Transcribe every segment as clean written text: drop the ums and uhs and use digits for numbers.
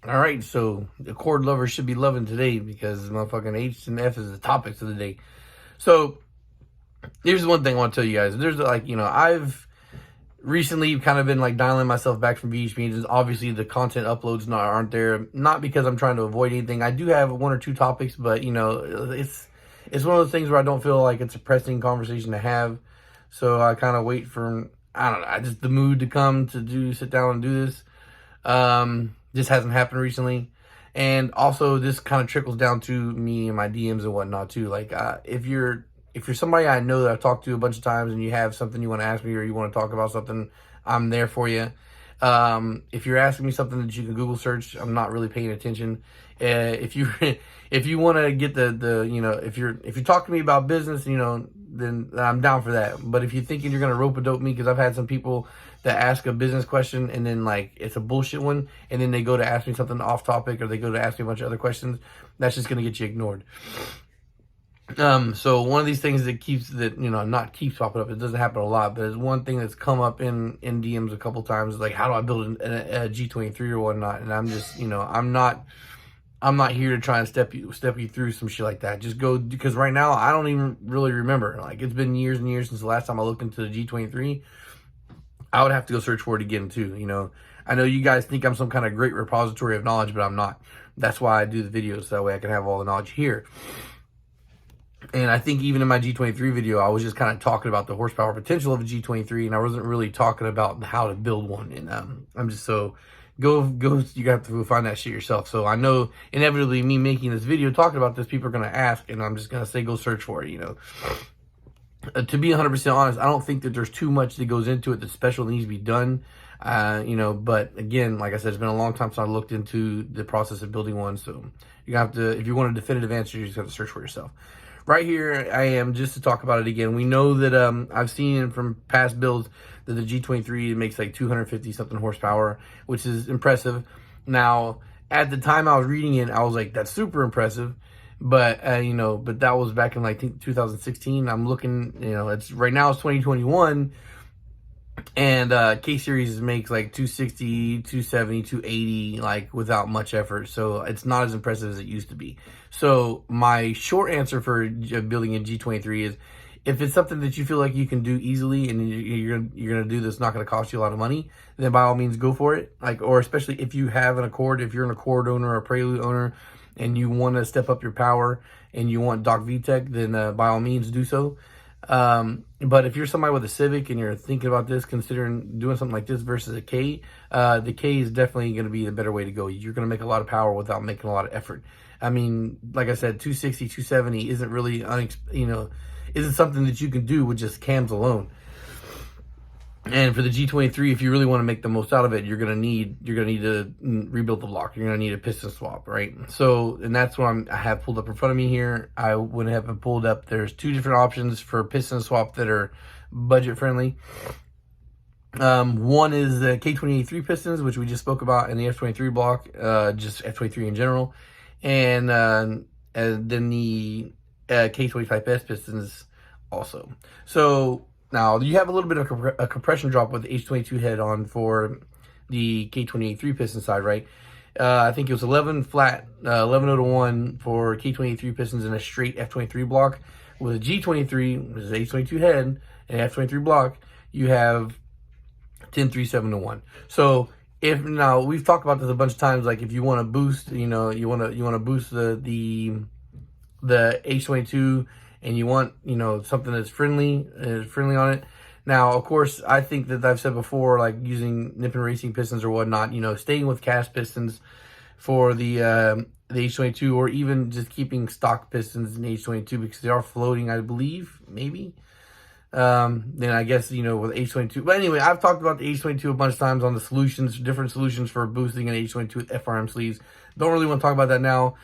All right, so the chord lovers should be loving today because motherfucking H and F is the topics of the day. So here's one thing I want to tell you guys. There's I've recently kind of been like dialing myself back from VH meetings. Obviously, the content uploads aren't there, not because I'm trying to avoid anything. I do have one or two topics, but it's one of those things where I don't feel like it's a pressing conversation to have. So I kind of wait for, I don't know, just the mood to come to sit down and do this. This hasn't happened recently. And also this kind of trickles down to me and my DMs and whatnot too. Like, if you're somebody I know that I've talked to a bunch of times and you have something you want to ask me or you want to talk about something, I'm there for you. If you're asking me something that you can Google search, I'm not really paying attention. If you if you want to get if you're talking to me about business, then I'm down for that. But if you're thinking you're gonna rope a dope me, because I've had some people that ask a business question and then like it's a bullshit one, and then they go to ask me something off topic or they go to ask me a bunch of other questions, that's just gonna get you ignored. So one of these things that not keeps popping up, it doesn't happen a lot, but it's one thing that's come up in DMs a couple times, like how do I build a G23 or whatnot, and I'm just, I'm not here to try and step you through some shit like that. Just go, because right now I don't even really remember. Like, it's been years and years since the last time I looked into the G23. I would have to go search for it again too. I know you guys think I'm some kind of great repository of knowledge, but I'm not. That's why I do the videos, so that way I can have all the knowledge here. And I think even in my G23 video, I was just kind of talking about the horsepower potential of a G23, and I wasn't really talking about how to build one. And I'm just so go. You have to find that shit yourself. So I know inevitably me making this video talking about this, people are gonna ask, and I'm just gonna say go search for it. To be 100% honest, I don't think that there's too much that goes into it that special needs to be done. But again, like I said, it's been a long time since I looked into the process of building one. So you have to, if you want a definitive answer, you just have to search for yourself. Right here, I am just to talk about it again. We know that I've seen from past builds that the G23 makes like 250 something horsepower, which is impressive. Now, at the time I was reading it, I was like, that's super impressive. But but that was back in like 2016. I'm looking, it's right now it's 2021, and K series makes like 260, 270, 280, like without much effort. So it's not as impressive as it used to be. So my short answer for building a G23 is, if it's something that you feel like you can do easily and you're gonna do that's not gonna cost you a lot of money, then by all means go for it. Like, or especially if you have an Accord, if you're an Accord owner or a Prelude owner, and you want to step up your power and you want Doc VTEC, then by all means do so. But if you're somebody with a Civic and you're thinking about this, considering doing something like this versus a K, the K is definitely going to be the better way to go. You're going to make a lot of power without making a lot of effort. I mean, like I said, 260, 270 isn't really, isn't something that you can do with just cams alone. And for the G23, if you really want to make the most out of it, you're gonna need to rebuild the block. You're gonna need a piston swap, right? So, and that's what I have pulled up in front of me here. I would have pulled up. There's two different options for piston swap that are budget friendly. One is the K23 pistons, which we just spoke about in the F23 block, just F23 in general, and then the K20 Type S pistons also. So now you have a little bit of a compression drop with the H22 head on for the K28-3 piston side, right? I think it was 11 flat, 11-0-1 for K28-3 pistons in a straight F23 block. With a G23, which is H22 head and F23 block, you have 10-3-7-1. So if now we've talked about this a bunch of times, like if you want to boost, you want to boost the H22, and you want, something that's friendly on it. Now, of course, I think that I've said before, like using Nippon Racing pistons or whatnot, staying with cast pistons for the H22, or even just keeping stock pistons in H22 because they are floating, I believe, maybe. Then I guess, with H22. But anyway, I've talked about the H22 a bunch of times on the solutions, different solutions for boosting an H22 with FRM sleeves. Don't really want to talk about that now.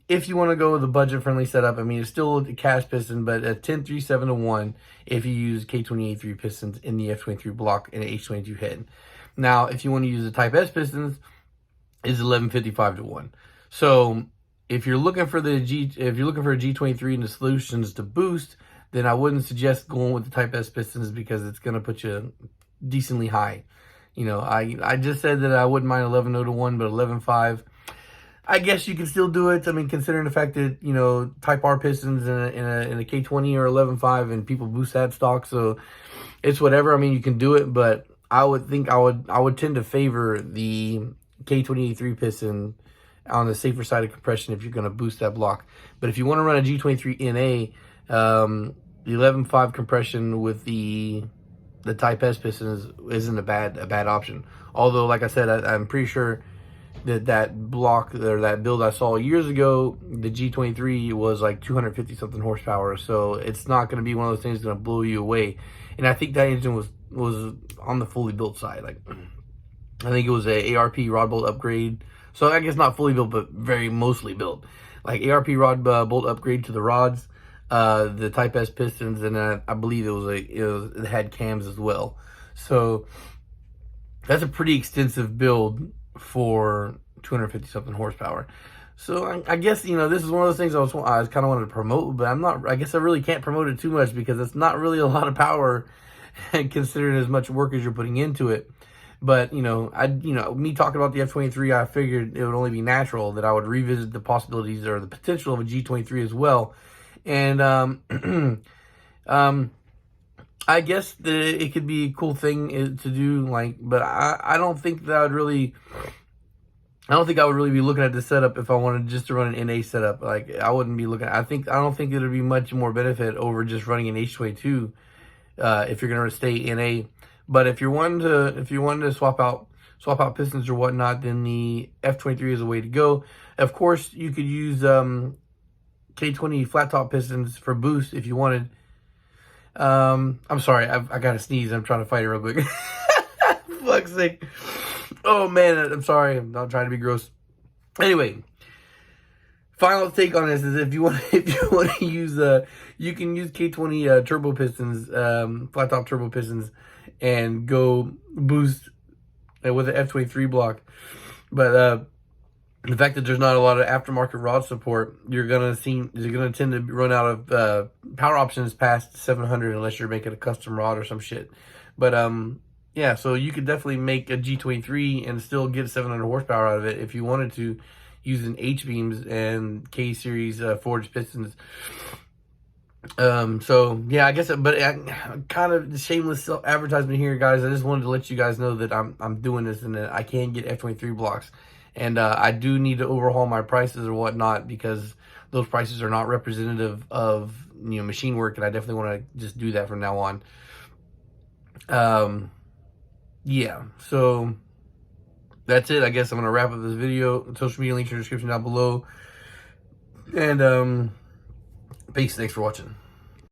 If you want to go with a budget-friendly setup, I mean, it's still a cast piston, but a 10-3-7-1 if you use K28-3 pistons in the F23 block and H22 head. Now, if you want to use the Type S pistons, it's 11-55-1. So if you're looking for a G23 and the solutions to boost, then I wouldn't suggest going with the Type S pistons because it's going to put you decently high. I just said that I wouldn't mind 11.0 to 1, but 11.5, I guess you can still do it. I mean, considering the fact that, Type R pistons in a K20 or 11.5 and people boost that stock, so it's whatever. I mean, you can do it, but I would think I would tend to favor the K23 piston on the safer side of compression if you're going to boost that block. But if you want to run a G23 NA, the 11.5 compression with the Type S piston isn't a bad option. Although, like I said, I'm pretty sure that block or that build I saw years ago, the G23 was like 250 something horsepower. So it's not going to be one of those things that's going to blow you away. And I think that engine was on the fully built side. Like, I think it was a ARP rod bolt upgrade. So I guess not fully built, but very mostly built. Like ARP rod bolt upgrade to the rods, the Type S pistons, and I believe it had cams as well. So that's a pretty extensive build for 250 something horsepower. So I guess, this is one of those things I kind of wanted to promote, but I guess I really can't promote it too much because it's not really a lot of power considering as much work as you're putting into it. But, me talking about the F23, I figured it would only be natural that I would revisit the possibilities or the potential of a G23 as well. And, I guess that it could be a cool thing to do, but I don't think that I would really be looking at this setup if I wanted just to run an NA setup. Like, I wouldn't be looking. I don't think it would be much more benefit over just running an H22 if you're gonna stay NA. But if you're wanting to swap out pistons or whatnot, then the F23 is a way to go. Of course, you could use K20 flat top pistons for boost if you wanted. I'm sorry, I got to sneeze. I'm trying to fight it real quick. Fuck's sake. Oh man, I'm sorry. I'm not trying to be gross. Anyway, final take on this is if you want to use you can use K20 turbo pistons, flat top turbo pistons, and go boost with the F23 block. But the fact that there's not a lot of aftermarket rod support, you're gonna tend to run out of power options past 700 unless you're making a custom rod or some shit. But yeah, so you could definitely make a G23 and still get 700 horsepower out of it if you wanted to, using H-beams and K-series forged pistons. So yeah, I guess, but kind of shameless advertisement here, guys. I just wanted to let you guys know that I'm doing this and that I can get F23 blocks. And I do need to overhaul my prices or whatnot because those prices are not representative of machine work, and I definitely want to just do that from now on. Yeah, so that's it. I guess I'm gonna wrap up this video. Social media links in the description down below. And peace. Thanks for watching.